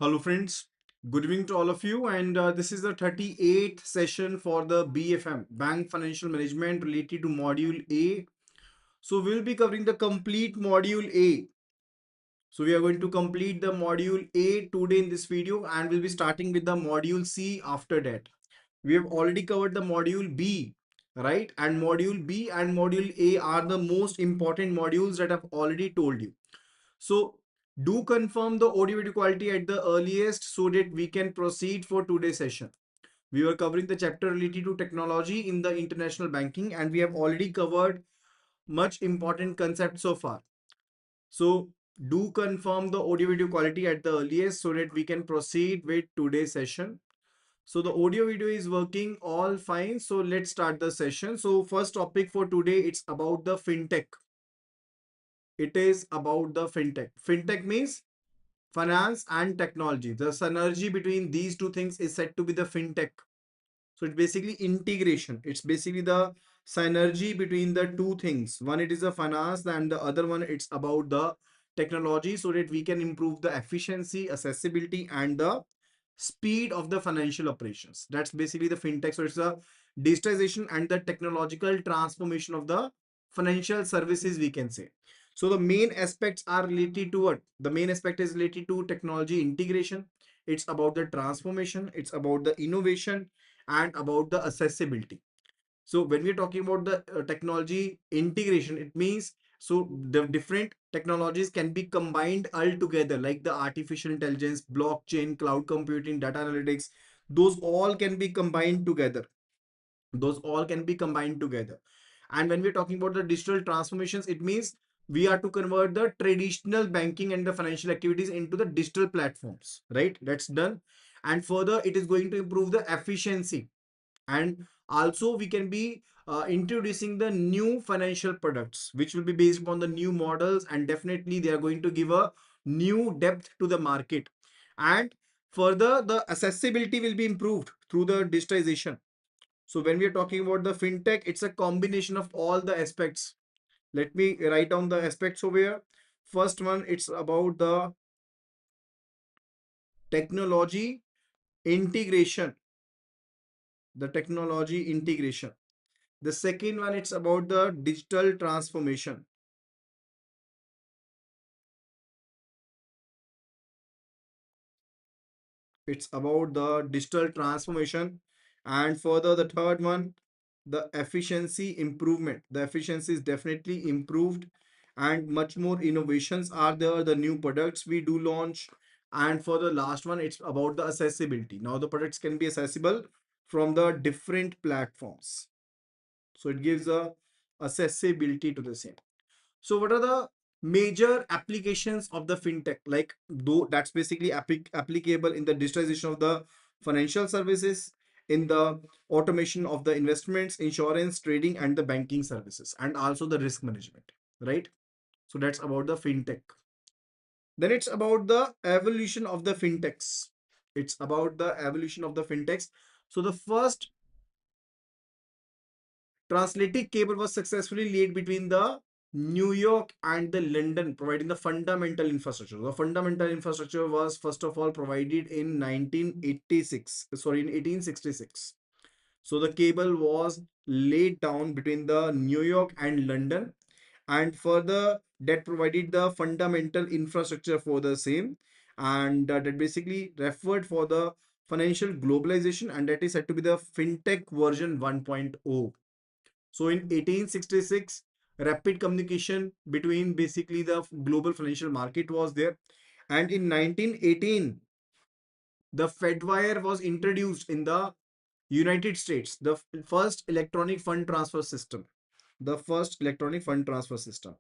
Hello friends, good evening to all of you, and this is the 38th session for the BFM Bank Financial Management related to Module A. So we'll be covering the complete Module A. So we are going to complete the Module A today in this video, and we'll be starting with the Module C after that. We have already covered the Module B, right? And Module B and Module A are the most important modules that I've already told you. So do confirm the audio video quality at the earliest so that we can proceed for today's session. We were covering the chapter related to technology in the international banking, and we have already covered much important concepts so far. So do confirm the audio video quality at the earliest so that we can proceed with today's session. So the audio video is working all fine. So let's start the session. So first topic for today, it's about the fintech. It is about the fintech. Fintech means finance and technology. The synergy between these two things is said to be the fintech. So it's basically integration. It's basically the synergy between the two things. One, it is the finance, and the other one, it's about the technology so that we can improve the efficiency, accessibility, and the speed of the financial operations. That's basically the fintech. So it's the digitization and the technological transformation of the financial services, we can say. So the main aspects are related to what? The main aspect is related to technology integration. It's about the transformation. It's about the innovation and about the accessibility. So when we're talking about the technology integration, it means so the different technologies can be combined all together, like the artificial intelligence, blockchain, cloud computing, data analytics. Those all can be combined together. Those all can be combined together. And when we're talking about the digital transformations, it means we are to convert the traditional banking and the financial activities into the digital platforms, right? That's done. And further, it is going to improve the efficiency, and also we can be introducing the new financial products which will be based upon the new models, and definitely they are going to give a new depth to the market. And further, the accessibility will be improved through the digitization. So when we are talking about the fintech, it's a combination of all the aspects. Let me write down the aspects over here. First one, it's about the technology integration. The technology integration. The second one, it's about the digital transformation. It's about the digital transformation. And further, the third one, the efficiency improvement. The efficiency is definitely improved, and much more innovations are there. The new products we do launch. And for the last one, it's about the accessibility. Now the products can be accessible from the different platforms. So it gives a accessibility to the same. So what are the major applications of the fintech? Like, though that's basically applicable in the digitization of the financial services, in the automation of the investments, insurance, trading, and the banking services, and also the risk management, right? So that's about the fintech. Then it's about the evolution of the fintechs. It's about the evolution of the fintechs. So the first transatlantic cable was successfully laid between the New York and the London, providing the fundamental infrastructure. The fundamental infrastructure was first of all provided in 1986, sorry, in 1866. So the cable was laid down between the New York and London, and further that provided the fundamental infrastructure for the same, and that basically referred for the financial globalization, and that is said to be the fintech version 1.0. So in 1866, rapid communication between basically the global financial market was there. And in 1918, the Fedwire was introduced in the United States, the first electronic fund transfer system. The first electronic fund transfer system.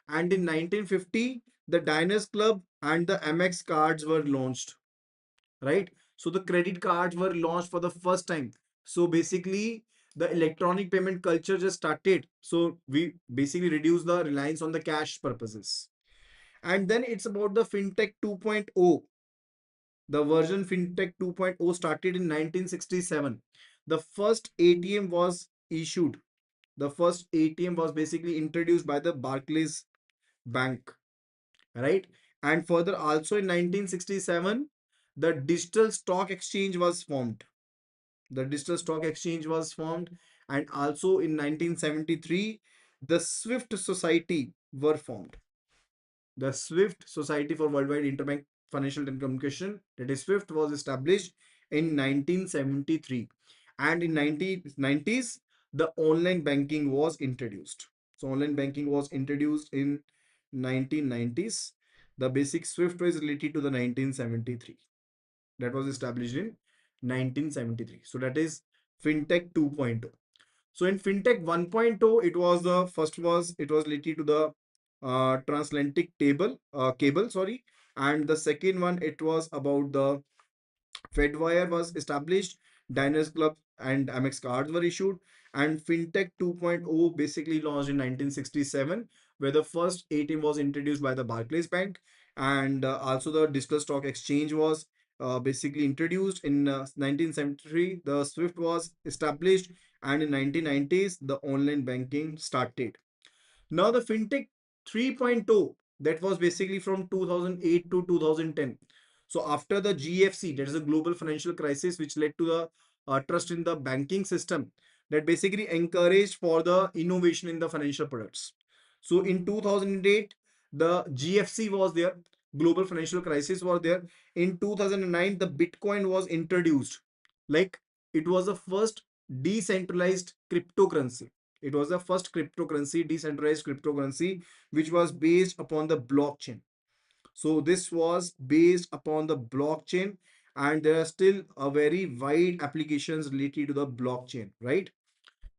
And in 1950, the Diners Club and the MX cards were launched, right? So the credit cards were launched for the first time. So basically, the electronic payment culture just started. So we basically reduce the reliance on the cash purposes. And then it's about the FinTech 2.0. The version FinTech 2.0 started in 1967. The first ATM was issued. The first ATM was basically introduced by the Barclays Bank, right? And further, also in 1967, the digital stock exchange was formed. The digital stock exchange was formed, and also in 1973, the Swift Society were formed. The Swift Society for Worldwide Interbank Financial Communication, that is SWIFT, was established in 1973. And in 1990s, the online banking was introduced. So online banking was introduced in 1990s. The basic SWIFT was related to the 1973. That was established in 1973. So that is FinTech 2.0. So in FinTech 1.0, it was related to the transatlantic cable, sorry, and the second one, it was about the Fedwire was established, Diners Club and Amex cards were issued, and FinTech 2.0 basically launched in 1967, where the first ATM was introduced by the Barclays Bank, and also the digital stock exchange was basically introduced in 1973. The SWIFT was established, and in 1990s, the online banking started. Now the FinTech 3.0, that was basically from 2008 to 2010. So after the GFC, that is a global financial crisis, which led to the trust in the banking system, that basically encouraged for the innovation in the financial products. So in 2008, the GFC was there, global financial crisis was there. In 2009, the Bitcoin was introduced. Like, it was the first decentralized cryptocurrency. It was the first cryptocurrency, decentralized cryptocurrency, which was based upon the blockchain. So this was based upon the blockchain, and there are still a very wide applications related to the blockchain, right?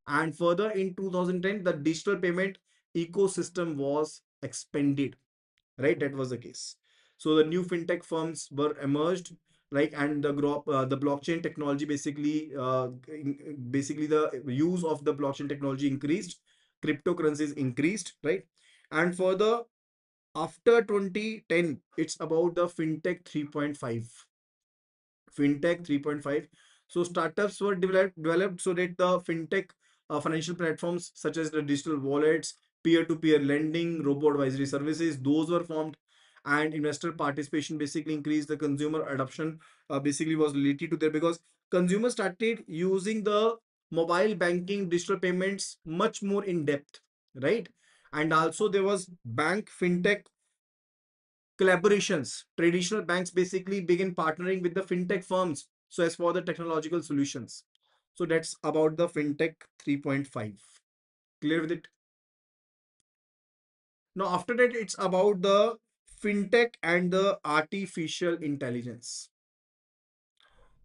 And further in 2010, the digital payment ecosystem was expanded, right? That was the case. So the new fintech firms were emerged, like, and the blockchain technology basically the use of the blockchain technology increased, cryptocurrencies increased, right? And further, after 2010, it's about the fintech 3.5. Fintech 3.5. So startups were developed so that the fintech financial platforms such as the digital wallets, peer-to-peer lending, robo advisory services, those were formed, and investor participation basically increased. The consumer adoption basically was related to there, because consumers started using the mobile banking, digital payments much more in depth, right? And also there was bank fintech collaborations. Traditional banks basically begin partnering with the fintech firms so as for the technological solutions. So that's about the fintech 3.5. Clear with it? Now after that, it's about the fintech and the artificial intelligence.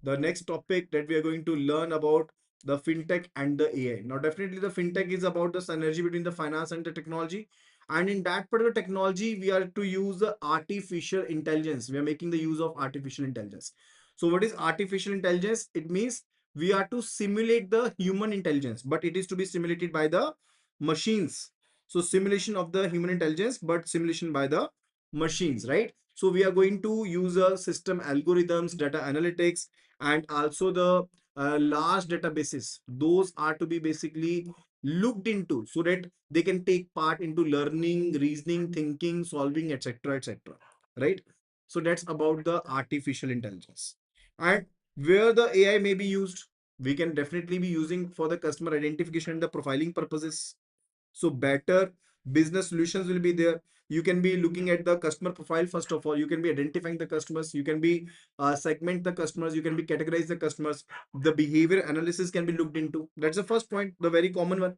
The next topic that we are going to learn about, the fintech and the AI. Now, definitely the fintech is about the synergy between the finance and the technology. And in that particular technology, we are to use the artificial intelligence. We are making the use of artificial intelligence. So what is artificial intelligence? It means we are to simulate the human intelligence, but it is to be simulated by the machines. So simulation of the human intelligence, but simulation by the machines, right? So we are going to use a system algorithms, data analytics, and also the large databases. Those are to be basically looked into so that they can take part into learning, reasoning, thinking, solving, etc., etc., right? So that's about the artificial intelligence. And where the AI may be used, we can definitely be using for the customer identification and the profiling purposes. So better business solutions will be there. You can be looking at the customer profile. First of all, you can be identifying the customers, you can be segment the customers, you can be categorize the customers. The behavior analysis can be looked into. That's the first point, the very common one.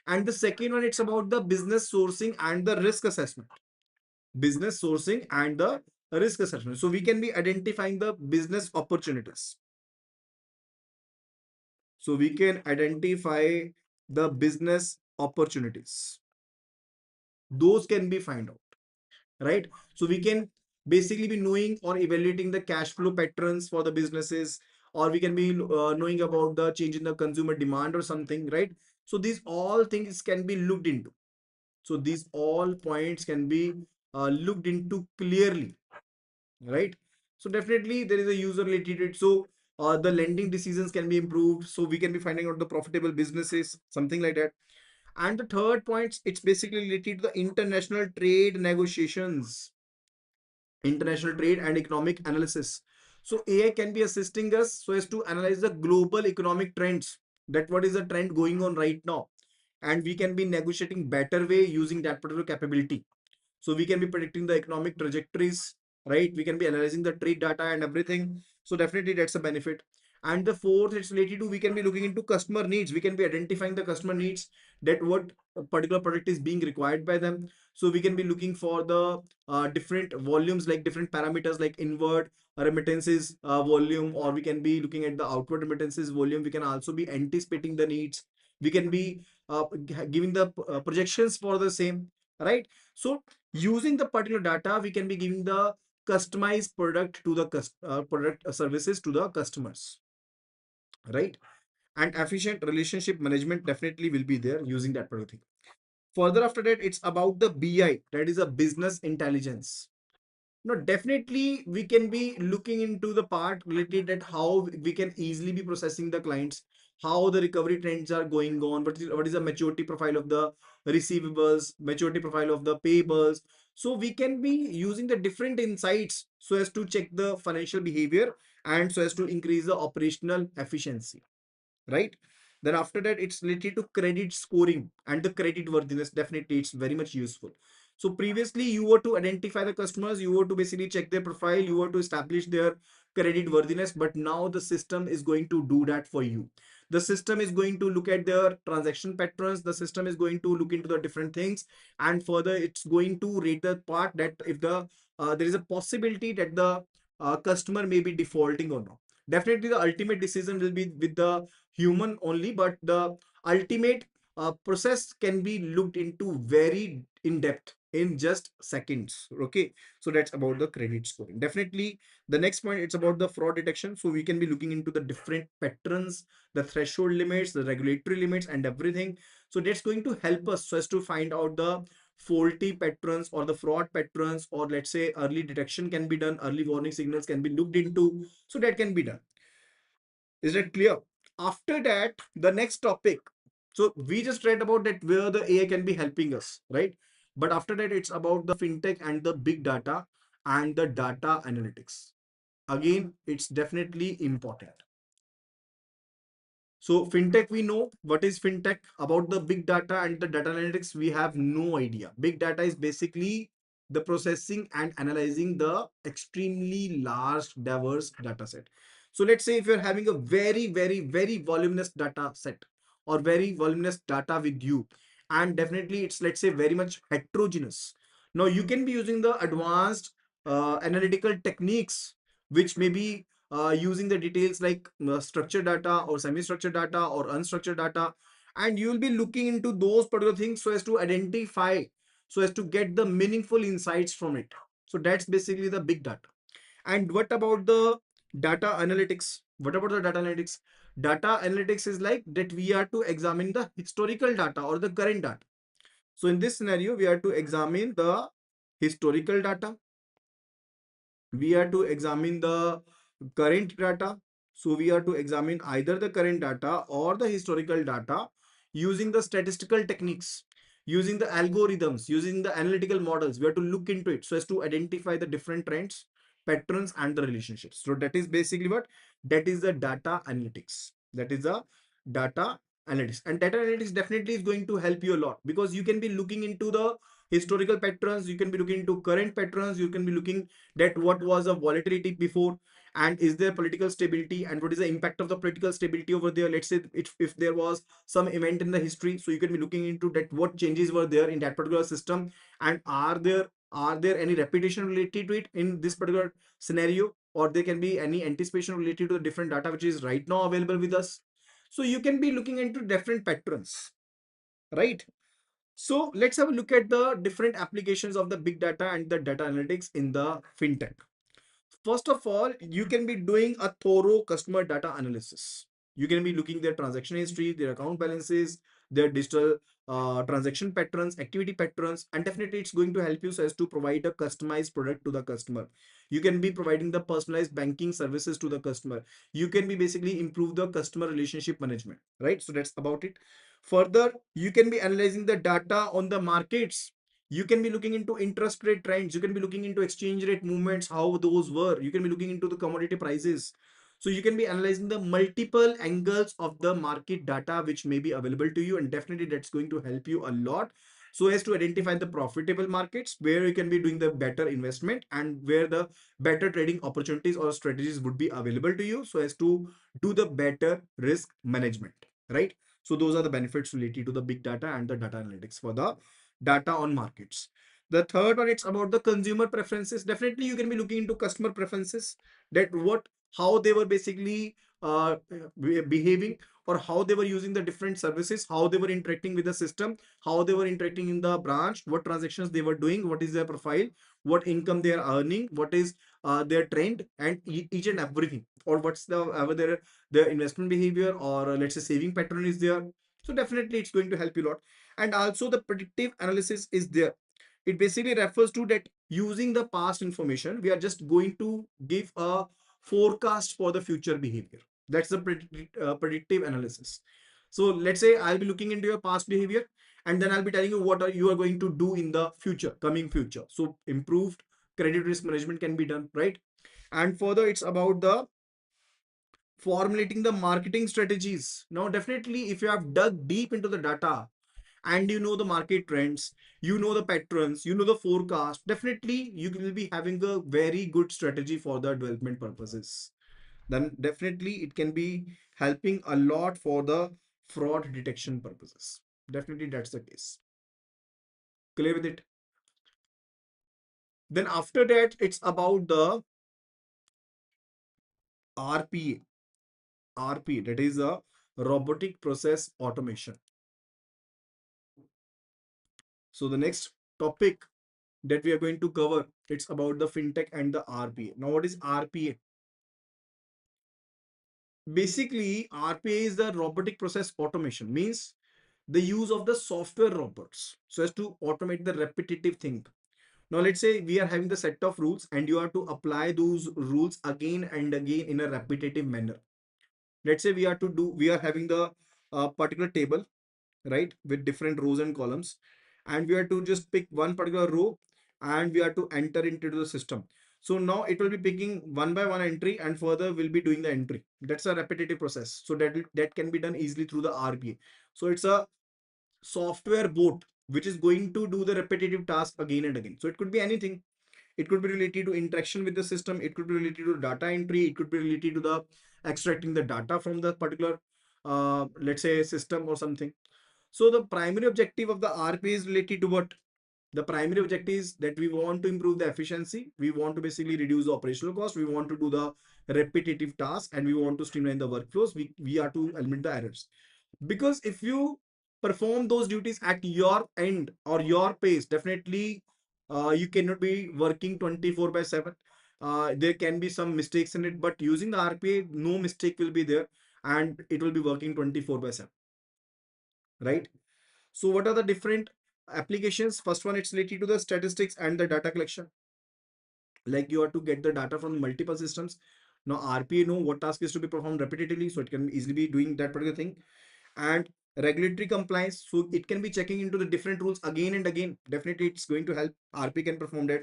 And the second one, it's about the business sourcing and the risk assessment. Business sourcing and the risk assessment. So we can be identifying the business opportunities. So we can identify the business opportunities. Those can be find out, right? So we can basically be knowing or evaluating the cash flow patterns for the businesses, or we can be knowing about the change in the consumer demand or something, right? So these all things can be looked into. So these all points can be looked into clearly, right? So definitely there is a user related. So the lending decisions can be improved. So we can be finding out the profitable businesses, something like that. And the third point, it's basically related to the international trade negotiations, international trade and economic analysis. So AI can be assisting us so as to analyze the global economic trends, that what is the trend going on right now, and we can be negotiating better way using that particular capability. So we can be predicting the economic trajectories, right? We can be analyzing the trade data and everything. So definitely that's a benefit. And the fourth, it's related to, we can be looking into customer needs. We can be identifying the customer needs, that what particular product is being required by them. So we can be looking for the different volumes, like different parameters like inward remittances volume, or we can be looking at the outward remittances volume. We can also be anticipating the needs. We can be giving the projections for the same, right? So using the particular data, we can be giving the customized product to the product services to the customers, right? And efficient relationship management definitely will be there using that particular thing. Further after that, it's about the BI, that is a business intelligence. No, definitely we can be looking into the part related at how we can easily be processing the clients, how the recovery trends are going on, what is the maturity profile of the receivables, maturity profile of the payables. So we can be using the different insights so as to check the financial behavior and so as to increase the operational efficiency, right? Then after that, it's related to credit scoring and the credit worthiness. Definitely, it's very much useful. So previously, you were to identify the customers, you were to basically check their profile, you were to establish their credit worthiness, but now the system is going to do that for you. The system is going to look at their transaction patterns. The system is going to look into the different things, and further, it's going to rate the part that if there is a possibility that the customer may be defaulting or not. Definitely, the ultimate decision will be with the human only, but the ultimate process can be looked into very in depth in just seconds. Okay, so that's about the credit scoring. Definitely, the next point, it's about the fraud detection. So we can be looking into the different patterns, the threshold limits, the regulatory limits, and everything. So that's going to help us so as to find out the faulty patterns or the fraud patterns, or let's say early detection can be done, early warning signals can be looked into. So that can be done. Is that clear? After that, the next topic. So we just read about that where the AI can be helping us, right? But after that, it's about the fintech and the big data and the data analytics. Again, it's definitely important. So fintech, we know what is fintech. About the big data and the data analytics, we have no idea. Big data is basically the processing and analyzing the extremely large, diverse data set. So let's say if you're having a very, very, very voluminous data set or very voluminous data with you, and definitely it's, let's say, very much heterogeneous. Now you can be using the advanced analytical techniques, which may be using the details like structured data or semi-structured data or unstructured data, and you will be looking into those particular things so as to identify, so as to get the meaningful insights from it. So that's basically the big data. And what about the data analytics? What about the data analytics? Data analytics is like that we are to examine the historical data or the current data. So in this scenario, we are to examine the historical data, we are to examine the current data. So we are to examine either the current data or the historical data using the statistical techniques, using the algorithms, using the analytical models. We have to look into it so as to identify the different trends, patterns, and the relationships. So that is basically what, that is the data analytics. That is the data analytics. And data analytics definitely is going to help you a lot, because you can be looking into the historical patterns, you can be looking into current patterns, you can be looking that what was the volatility before, and is there political stability, and what is the impact of the political stability over there. Let's say if there was some event in the history, so you can be looking into that what changes were there in that particular system, and are there any repetition related to it in this particular scenario, or there can be any anticipation related to the different data which is right now available with us. So you can be looking into different patterns, right? So let's have a look at the different applications of the big data and the data analytics in the fintech. First of all, you can be doing a thorough customer data analysis. You can be looking their transaction history, their account balances, their digital transaction patterns, activity patterns, and definitely it's going to help you so as to provide a customized product to the customer. You can be providing the personalized banking services to the customer. You can be basically improve the customer relationship management, right? So that's about it. Further, you can be analyzing the data on the markets. You can be looking into interest rate trends. You can be looking into exchange rate movements, how those were. You can be looking into the commodity prices. So you can be analyzing the multiple angles of the market data which may be available to you, and definitely that's going to help you a lot so as to identify the profitable markets where you can be doing the better investment and where the better trading opportunities or strategies would be available to you so as to do the better risk management, right? So those are the benefits related to the big data and the data analytics for the data on markets. The third one, it's about the consumer preferences. Definitely you can be looking into customer preferences, that what, how they were basically behaving, or how they were using the different services, how they were interacting with the system, how they were interacting in the branch, what transactions they were doing, what is their profile, what income they are earning, what is their trend, and each and everything, or what's the their investment behavior, or let's say saving pattern is there. So definitely it's going to help you a lot. And also the predictive analysis is there. It basically refers to that using the past information, we are just going to give a forecast for the future behavior. That's the predictive analysis. So let's say I'll be looking into your past behavior, and then I'll be telling you what are you are going to do in the future, coming future. So improved credit risk management can be done, right? And further, it's about the formulating the marketing strategies. Now, definitely, if you have dug deep into the data and you know the market trends, you know the patterns, you know the forecast, definitely you will be having a very good strategy for the development purposes. Then definitely it can be helping a lot for the fraud detection purposes. Definitely that's the case. Clear with it? Then after that, it's about the RPA, that is a robotic process automation. So the next topic that we are going to cover, it's about the fintech and the RPA. Now, what is RPA? Basically, RPA is the robotic process automation, means the use of the software robots so as to automate the repetitive thing. Now, let's say we are having the set of rules and you have to apply those rules again and again in a repetitive manner. Let's say we are having the particular table, right, with different rows and columns, and we have to just pick one particular row and we have to enter into the system. So now it will be picking one by one entry and further we'll be doing the entry. That's a repetitive process, so that can be done easily through the RPA. So it's a software bot which is going to do the repetitive task again and again. So it could be anything. It could be related to interaction with the system, it could be related to data entry, it could be related to the extracting the data from the particular let's say system or something. So the primary objective of the RPA is related to what? The primary objective is that we want to improve the efficiency. We want to basically reduce the operational cost. We want to do the repetitive tasks and we want to streamline the workflows. We are to eliminate the errors. Because if you perform those duties at your end or your pace, definitely you cannot be working 24 by 7. There can be some mistakes in it, but using the RPA, no mistake will be there and it will be working 24 by 7, right? So what are the different applications? First one, it's related to the statistics and the data collection. Like you have to get the data from multiple systems. Now RPA know what task is to be performed repetitively, so it can easily be doing that particular thing. And regulatory compliance, so it can be checking into the different rules again and again. Definitely it's going to help. RPA can perform that.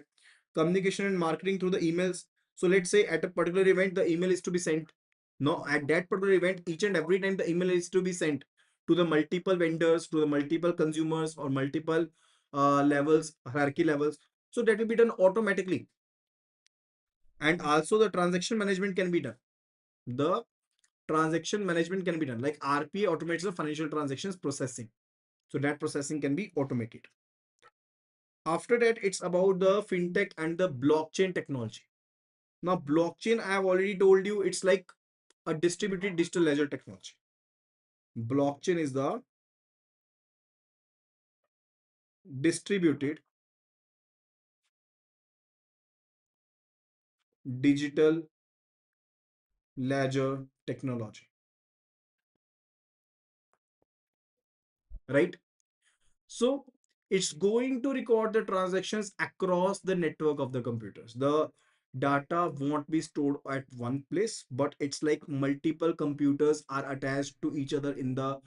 Communication and marketing through the emails. So let's say at a particular event, the email is to be sent. Now at that particular event, each and every time the email is to be sent to the multiple vendors, to the multiple consumers, or multiple levels, hierarchy levels. So that will be done automatically. And also the transaction management can be done. The transaction management can be done. Like RPA automates the financial transactions processing. So that processing can be automated. After that, it's about the fintech and the blockchain technology. Now, blockchain, I have already told you, it's like a distributed digital ledger technology. Blockchain is the distributed digital ledger technology, right? So it's going to record the transactions across the network of the computers. The data won't be stored at one place, but it's like multiple computers are attached to each other in the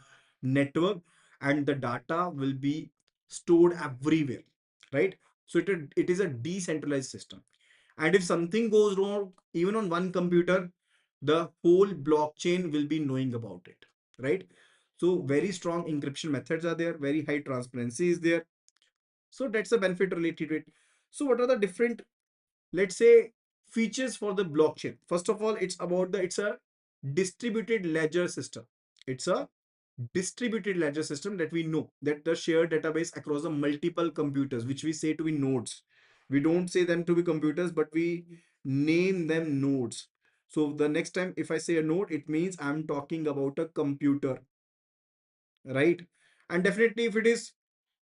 network, and the data will be stored everywhere. right? So it is a decentralized system. And if something goes wrong, even on one computer, the whole blockchain will be knowing about it, right? So very strong encryption methods are there, very high transparency is there. So that's the benefit related to it. So what are the different, let's say, features for the blockchain? First of all, it's a distributed ledger system. It's a distributed ledger system that we know that the shared database across the multiple computers, which we say to be nodes. We don't say them to be computers, but we name them nodes. So the next time if I say a node, it means I'm talking about a computer, right? And definitely if it is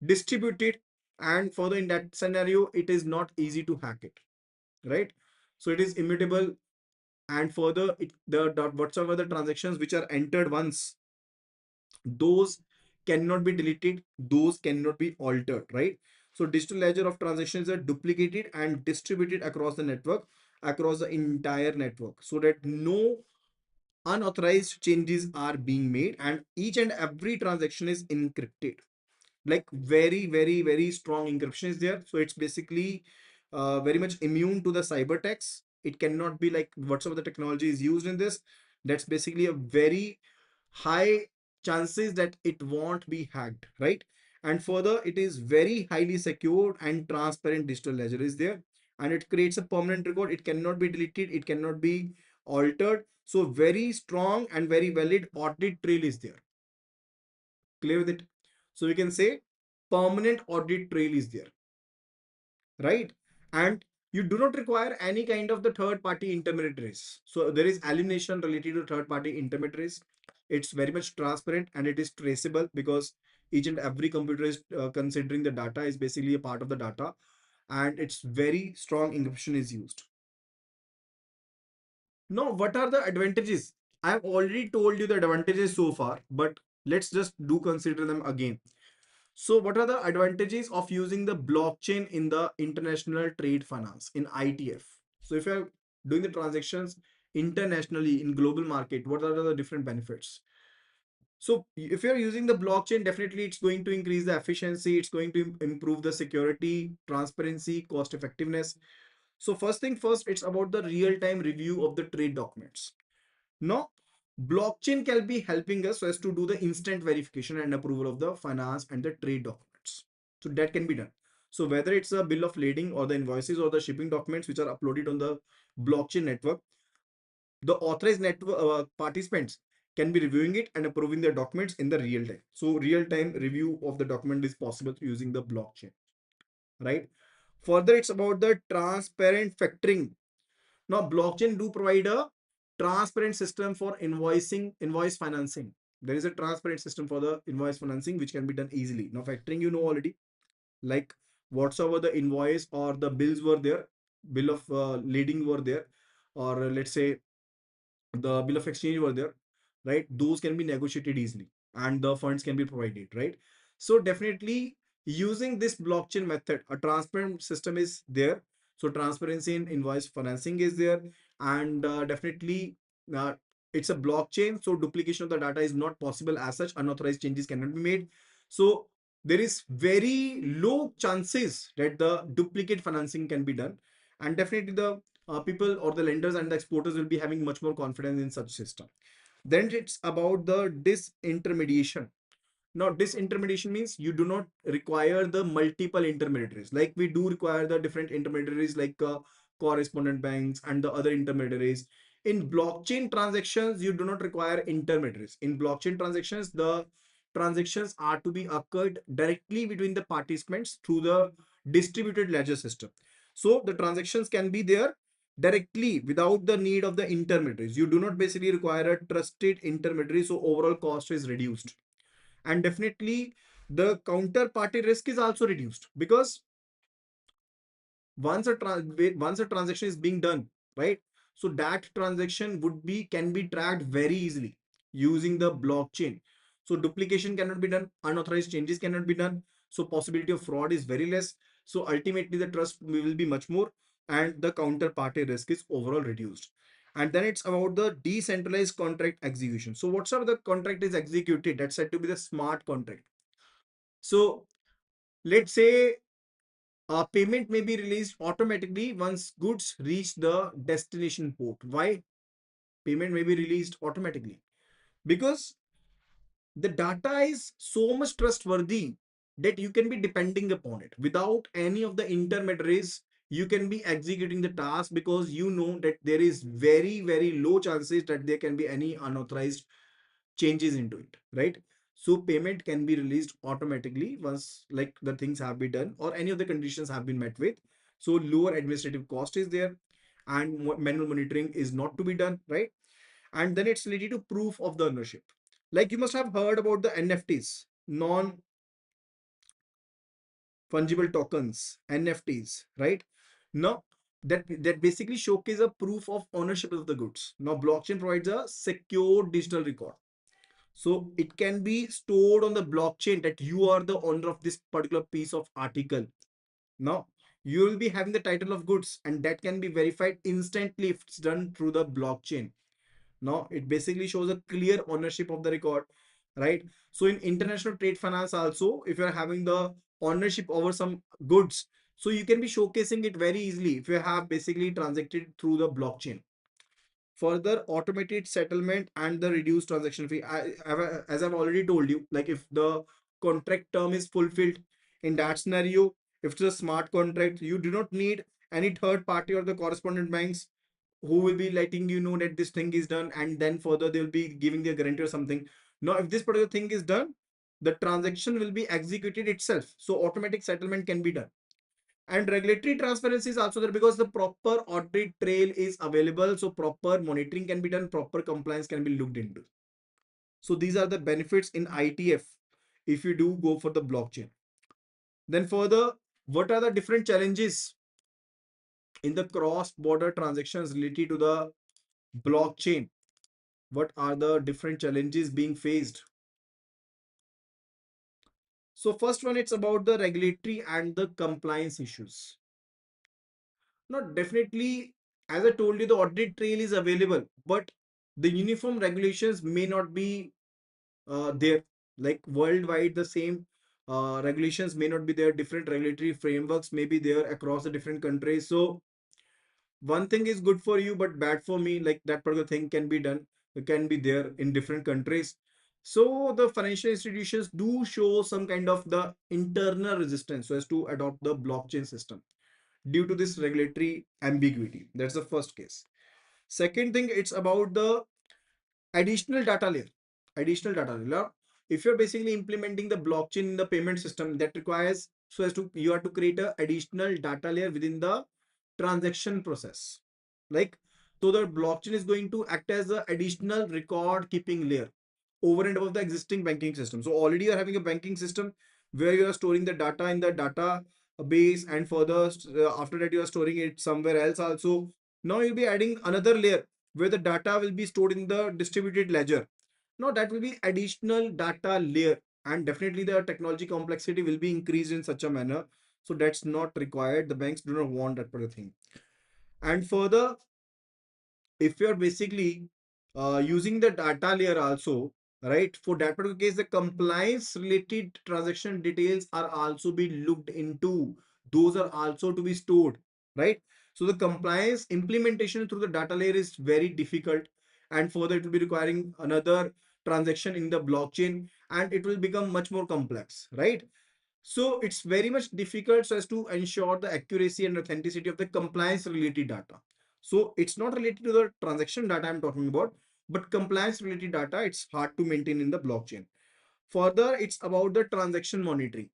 distributed, and further in that scenario, it is not easy to hack it, right? So it is immutable, and further the whatsoever the transactions which are entered once, those cannot be deleted, those cannot be altered, right? So digital ledger of transactions are duplicated and distributed across the network, across the entire network, so that no unauthorized changes are being made, and each and every transaction is encrypted. Like very strong encryption is there. So it's basically very much immune to the cyber attacks. It cannot be like whatsoever the technology is used in this, that's basically a very high chances that it won't be hacked, right? And further, it is very highly secured and transparent digital ledger is there, and it creates a permanent record. It cannot be deleted, it cannot be altered. So very strong and very valid audit trail is there. Clear with it? So we can say permanent audit trail is there, right? And you do not require any kind of the third party intermediaries. So there is alienation related to third party intermediaries. It's very much transparent and it is traceable, because each and every computer is considering the data is basically a part of the data, and it's very strong encryption is used. Now, what are the advantages? I have already told you the advantages so far, but let's just do consider them again. So what are the advantages of using the blockchain in the international trade finance in ITF? So if you're doing the transactions internationally in global market, what are the different benefits? So if you're using the blockchain, definitely it's going to increase the efficiency. It's going to improve the security, transparency, cost effectiveness. So first thing first, it's about the real-time review of the trade documents. Now, blockchain can be helping us so as to do the instant verification and approval of the finance and the trade documents. So that can be done. So whether it's a bill of lading or the invoices or the shipping documents which are uploaded on the blockchain network, the authorized network participants can be reviewing it and approving the documents in the real time. So real time review of the document is possible using the blockchain, right? Further, it's about the transparent factoring. Now, blockchain do provide a transparent system for invoice financing. There is a transparent system for the invoice financing, which can be done easily. Now, factoring, you know already, like whatsoever the invoice or the bills were there, bill of lading were there, or let's say the bill of exchange were there, right? Those can be negotiated easily and the funds can be provided, right? So definitely using this blockchain method, a transparent system is there. So transparency in invoice financing is there, and definitely uh, it's a blockchain. So duplication of the data is not possible as such. Unauthorized changes cannot be made. So there is very low chances that the duplicate financing can be done, and definitely the people or the lenders and the exporters will be having much more confidence in such system. Then it's about the disintermediation. Now, disintermediation means you do not require the multiple intermediaries. Like we do require the different intermediaries like correspondent banks and the other intermediaries. In blockchain transactions, you do not require intermediaries. In blockchain transactions, the transactions are to be occurred directly between the participants through the distributed ledger system. So the transactions can be there directly without the need of the intermediaries. You do not basically require a trusted intermediary, so overall cost is reduced. And definitely the counterparty risk is also reduced, because once a transaction is being done, right? So that transaction can be tracked very easily using the blockchain. So duplication cannot be done, unauthorized changes cannot be done, so possibility of fraud is very less. So ultimately the trust will be much more, and the counterparty risk is overall reduced. And then it's about the decentralized contract execution. So whatsoever the contract is executed, that's said to be the smart contract. So let's say Payment may be released automatically once goods reach the destination port. Why? Payment may be released automatically because the data is so much trustworthy that you can be depending upon it without any of the intermediaries. You can be executing the task because you know that there is very low chances that there can be any unauthorized changes into it, right? So payment can be released automatically once like the things have been done or any of the conditions have been met with. So lower administrative cost is there and manual monitoring is not to be done, right? And then it's related to proof of the ownership. Like you must have heard about the NFTs, non fungible tokens, NFTs, right? Now that basically showcase a proof of ownership of the goods. Now blockchain provides a secure digital record. So it can be stored on the blockchain that you are the owner of this particular piece of article. Now you will be having the title of goods and that can be verified instantly if it's done through the blockchain. Now it basically shows a clear ownership of the record, right? So in international trade finance also, if you're having the ownership over some goods, so you can be showcasing it very easily if you have basically transacted through the blockchain. Further automated settlement and the reduced transaction fee. As I've already told you, like if the contract term is fulfilled in that scenario, if it's a smart contract, you do not need any third party or the correspondent banks who will be letting you know that this thing is done and then further they'll be giving their guarantee or something. Now if this particular thing is done, the transaction will be executed itself, so automatic settlement can be done. And regulatory transparency is also there because the proper audit trail is available, so proper monitoring can be done, proper compliance can be looked into. So these are the benefits in ITF if you do go for the blockchain. Then further, what are the different challenges in the cross border transactions related to the blockchain? What are the different challenges being faced? So first one, it's about the regulatory and the compliance issues. Now definitely, as I told you, the audit trail is available, but the uniform regulations may not be there. Like worldwide the same regulations may not be there, different regulatory frameworks may be there across the different countries. So one thing is good for you but bad for me, like that particular thing can be done, it can be there in different countries. So the financial institutions do show some kind of the internal resistance so as to adopt the blockchain system due to this regulatory ambiguity. That's the first case. Second thing, it's about the additional data layer. Additional data layer. If you're basically implementing the blockchain in the payment system, that requires so as to you have to create a additional data layer within the transaction process. Like so the blockchain is going to act as the additional record keeping layer over and above the existing banking system. So already you're having a banking system where you are storing the data in the data base and further after that you are storing it somewhere else also. Now you'll be adding another layer where the data will be stored in the distributed ledger. Now that will be additional data layer and definitely the technology complexity will be increased in such a manner. So that's not required. The banks do not want that particular thing. And further, if you're basically using the data layer also, right, for that particular case, the compliance related transaction details are also being looked into. Those are also to be stored, right? So the compliance implementation through the data layer is very difficult. And further, it will be requiring another transaction in the blockchain and it will become much more complex, right? So it's very much difficult so as to ensure the accuracy and authenticity of the compliance related data. So it's not related to the transaction data I'm talking about, but compliance related data, it's hard to maintain in the blockchain. Further, it's about the transaction monitoring.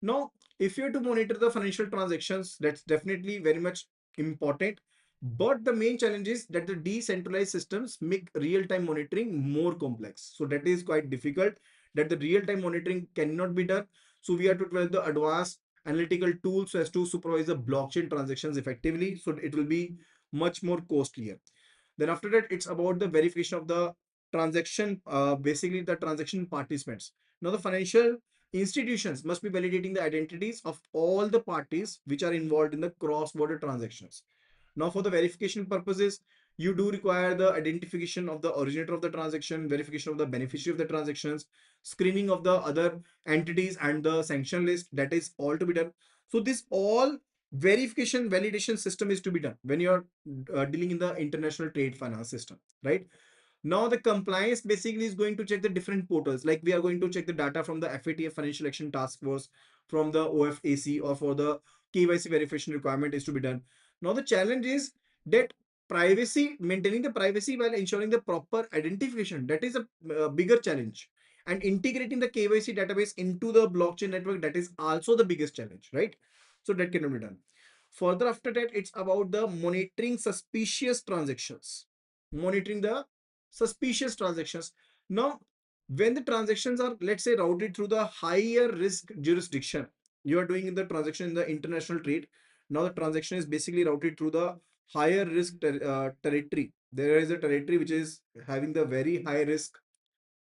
Now, if you have to monitor the financial transactions, that's definitely very much important. But the main challenge is that the decentralized systems make real-time monitoring more complex. So that is quite difficult that the real-time monitoring cannot be done. So we have to develop the advanced analytical tools so as to supervise the blockchain transactions effectively. So it will be much more costlier. Then after that, it's about the verification of the transaction, basically the transaction participants. Now the financial institutions must be validating the identities of all the parties which are involved in the cross-border transactions. Now for the verification purposes, you do require the identification of the originator of the transaction, verification of the beneficiary of the transactions, screening of the other entities and the sanction list, that is all to be done. So this all verification validation system is to be done when you're dealing in the international trade finance system, right? Now the compliance basically is going to check the different portals. Like we are going to check the data from the FATF Financial Action Task Force, from the OFAC, or for the KYC verification requirement is to be done. Now the challenge is that privacy, maintaining the privacy while ensuring the proper identification. That is a bigger challenge. And integrating the KYC database into the blockchain network, that is also the biggest challenge, right? So that cannot be done. Further after that, it's about the monitoring suspicious transactions. Monitoring the suspicious transactions. Now, when the transactions are, let's say, routed through the higher risk jurisdiction, you are doing the transaction in the international trade. Now, the transaction is basically routed through the higher risk territory. There is a territory which is having the very high risk,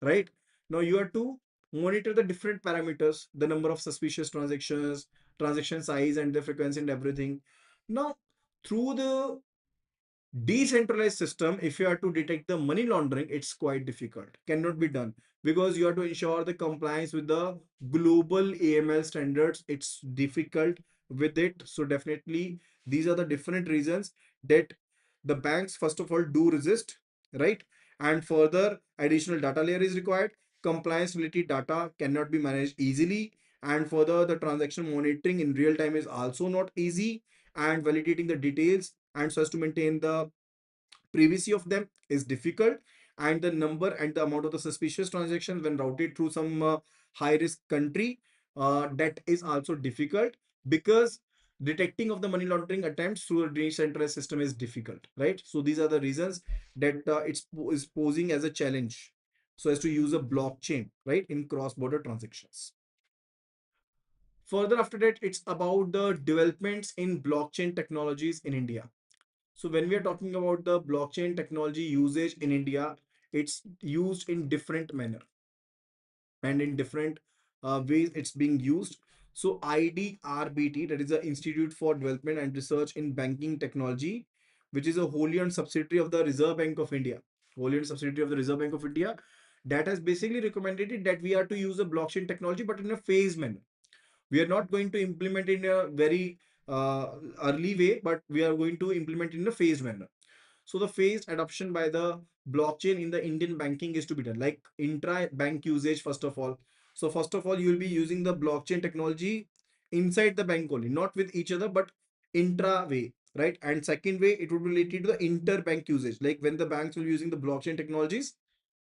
right? Now, you have to monitor the different parameters, the number of suspicious transactions, transaction size, and the frequency and everything. Now, through the decentralized system, if you are to detect the money laundering, it's quite difficult, cannot be done, because you have to ensure the compliance with the global AML standards. It's difficult with it. So definitely these are the different reasons that the banks first of all do resist, right? And further additional data layer is required. Compliance related data cannot be managed easily, and further the transaction monitoring in real time is also not easy, and validating the details and so as to maintain the privacy of them is difficult. And the number and the amount of the suspicious transactions when routed through some high risk country, that is also difficult, because detecting of the money laundering attempts through a decentralized system is difficult, right? So these are the reasons that is posing as a challenge, so as to use a blockchain, right, in cross border transactions. Further after that, it's about the developments in blockchain technologies in India. So when we are talking about the blockchain technology usage in India, it's used in different manner and in different ways it's being used. So IDRBT, that is the Institute for Development and Research in Banking Technology, which is a wholly owned subsidiary of the Reserve Bank of India, wholly owned subsidiary of the Reserve Bank of India, that has basically recommended it that we are to use a blockchain technology, but in a phased manner. We are not going to implement in a very early way, but we are going to implement in a phased manner. So the phased adoption by the blockchain in the Indian banking is to be done, like intra-bank usage first of all. So first of all, you will be using the blockchain technology inside the bank only, not with each other, but intra way, right? And second way, it would be related to the inter-bank usage, like when the banks will be using the blockchain technologies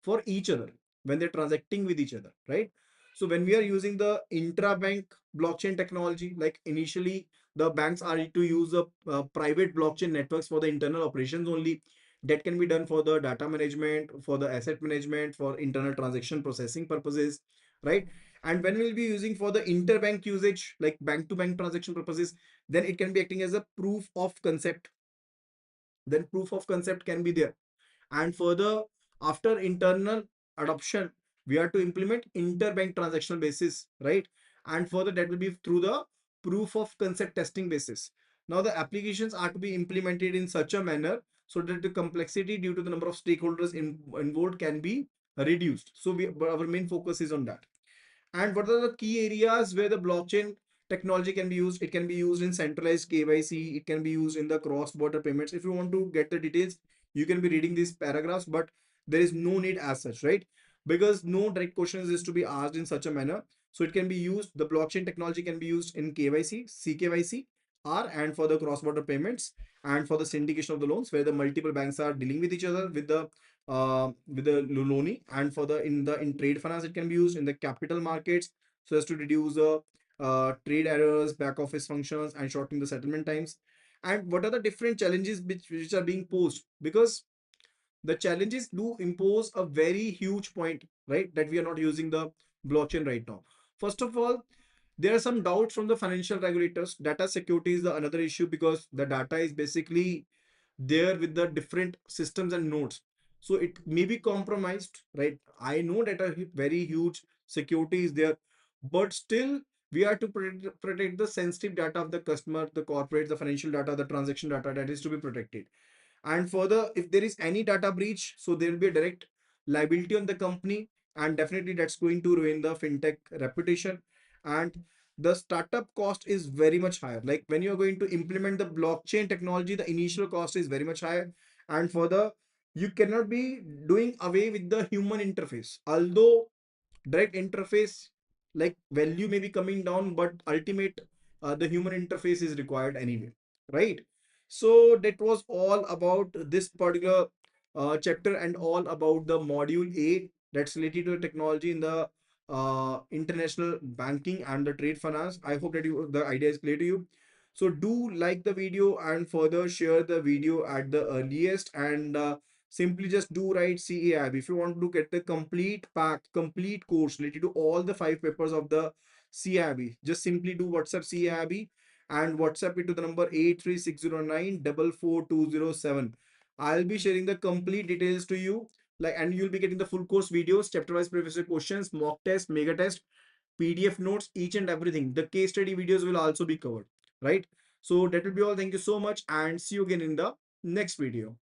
for each other when they're transacting with each other, right? So when we are using the intra-bank blockchain technology, like initially the banks are to use the private blockchain networks for the internal operations only. That can be done for the data management, for the asset management, for internal transaction processing purposes, right? And when we'll be using for the interbank usage, like bank to bank transaction purposes, then it can be acting as a proof of concept. Then proof of concept can be there. And further, after internal adoption, we are to implement interbank transactional basis, right? And further, that will be through the proof of concept testing basis. Now the applications are to be implemented in such a manner so that the complexity due to the number of stakeholders involved can be reduced. So our main focus is on that. And what are the key areas where the blockchain technology can be used? It can be used in centralized KYC. It can be used in the cross-border payments. If you want to get the details, you can be reading these paragraphs, but there is no need as such, right? Because no direct questions is to be asked in such a manner. So it can be used, the blockchain technology can be used in KYC, CKYC, R, and for the cross-border payments, and for the syndication of the loans, where the multiple banks are dealing with each other with the loaning. And for the in trade finance, it can be used in the capital markets, so as to reduce the trade errors, back office functions, and shortening the settlement times. And what are the different challenges which are being posed? Because the challenges do impose a very huge point, right? That we are not using the blockchain right now. First of all, there are some doubts from the financial regulators. Data security is the another issue, because the data is basically there with the different systems and nodes. So it may be compromised, right? I know that a very huge security is there, but still we are to protect the sensitive data of the customer, the corporate, the financial data, the transaction data, that is to be protected. And further, if there is any data breach, so there will be a direct liability on the company, and definitely that's going to ruin the fintech reputation. And the startup cost is very much higher. Like when you're going to implement the blockchain technology, the initial cost is very much higher. And further, you cannot be doing away with the human interface. Although direct interface, like value may be coming down, but ultimate the human interface is required anyway, right? So that was all about this particular chapter and all about the module A that's related to the technology in the international banking and the trade finance. I hope that the idea is clear to you. So do like the video and further share the video at the earliest, and simply just do write CAIIB. If you want to get the complete pack, complete course related to all the 5 papers of the CAIIB, just simply do WhatsApp CAIIB and WhatsApp it to the number 83609 44207. I'll be sharing the complete details to you, like, and you'll be getting the full course videos, chapter wise previous year questions, mock test, mega test, PDF notes, each and everything. The case study videos will also be covered, right? So that will be all. Thank you so much and see you again in the next video.